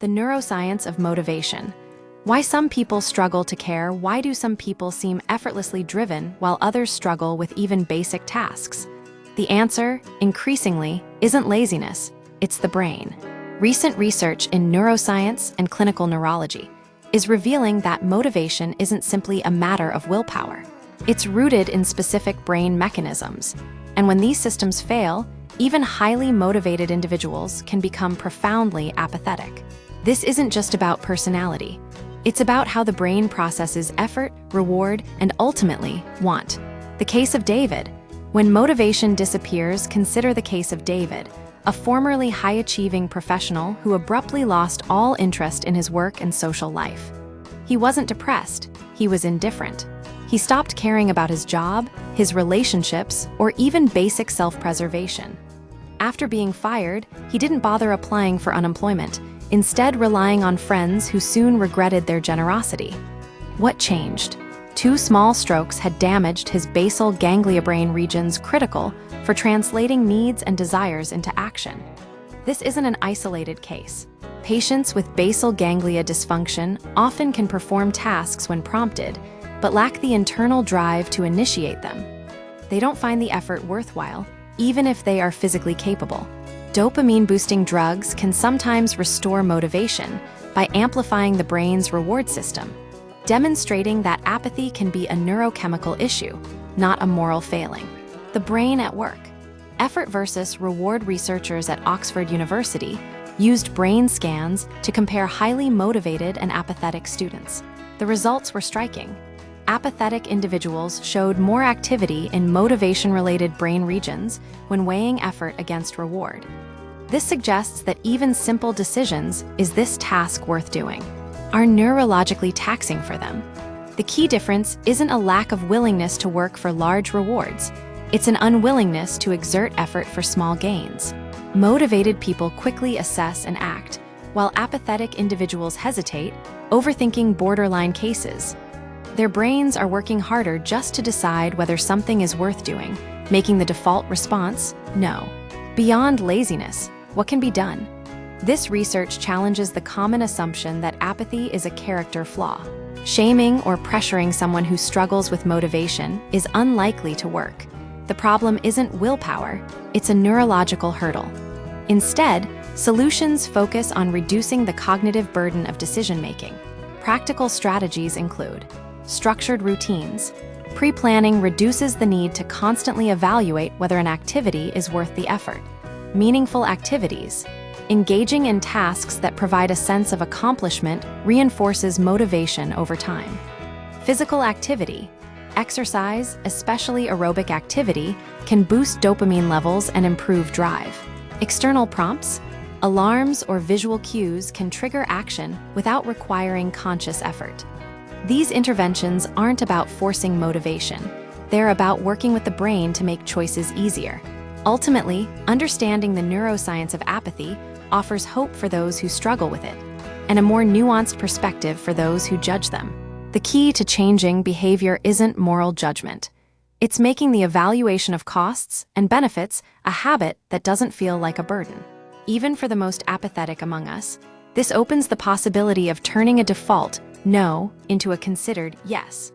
the neuroscience of motivation. Why some people struggle to care. Why do some people seem effortlessly driven while others struggle with even basic tasks? The answer, increasingly, isn't laziness, it's the brain. Recent research in neuroscience and clinical neurology is revealing that motivation isn't simply a matter of willpower. It's rooted in specific brain mechanisms. And when these systems fail, even highly motivated individuals can become profoundly apathetic. This isn't just about personality. It's about how the brain processes effort, reward, and ultimately, want. The case of David. When motivation disappears, consider the case of David, a formerly high-achieving professional who abruptly lost all interest in his work and social life. He wasn't depressed, he was indifferent. He stopped caring about his job, his relationships, or even basic self-preservation. After being fired, he didn't bother applying for unemployment, instead relying on friends who soon regretted their generosity. What changed? 2 small strokes had damaged his basal ganglia brain regions critical for translating needs and desires into action. This isn't an isolated case. Patients with basal ganglia dysfunction often can perform tasks when prompted, but lack the internal drive to initiate them. They don't find the effort worthwhile, even if they are physically capable. Dopamine-boosting drugs can sometimes restore motivation by amplifying the brain's reward system, demonstrating that apathy can be a neurochemical issue, not a moral failing. The brain at work. Effort versus reward. Researchers at Oxford University used brain scans to compare highly motivated and apathetic students. The results were striking. Apathetic individuals showed more activity in motivation-related brain regions when weighing effort against reward. This suggests that even simple decisions, is this task worth doing, are neurologically taxing for them. The key difference isn't a lack of willingness to work for large rewards. It's an unwillingness to exert effort for small gains. Motivated people quickly assess and act, while apathetic individuals hesitate, overthinking borderline cases. Their brains are working harder just to decide whether something is worth doing, making the default response, no. Beyond laziness, what can be done? This research challenges the common assumption that apathy is a character flaw. Shaming or pressuring someone who struggles with motivation is unlikely to work. The problem isn't willpower, it's a neurological hurdle. Instead, solutions focus on reducing the cognitive burden of decision-making. Practical strategies include structured routines. Pre-planning reduces the need to constantly evaluate whether an activity is worth the effort. Meaningful activities. Engaging in tasks that provide a sense of accomplishment reinforces motivation over time. Physical activity. Exercise, especially aerobic activity, can boost dopamine levels and improve drive. External prompts. Alarms or visual cues can trigger action without requiring conscious effort. These interventions aren't about forcing motivation. They're about working with the brain to make choices easier. Ultimately, understanding the neuroscience of apathy offers hope for those who struggle with it, and a more nuanced perspective for those who judge them. The key to changing behavior isn't moral judgment. It's making the evaluation of costs and benefits a habit that doesn't feel like a burden. Even for the most apathetic among us, this opens the possibility of turning a default no into a considered yes.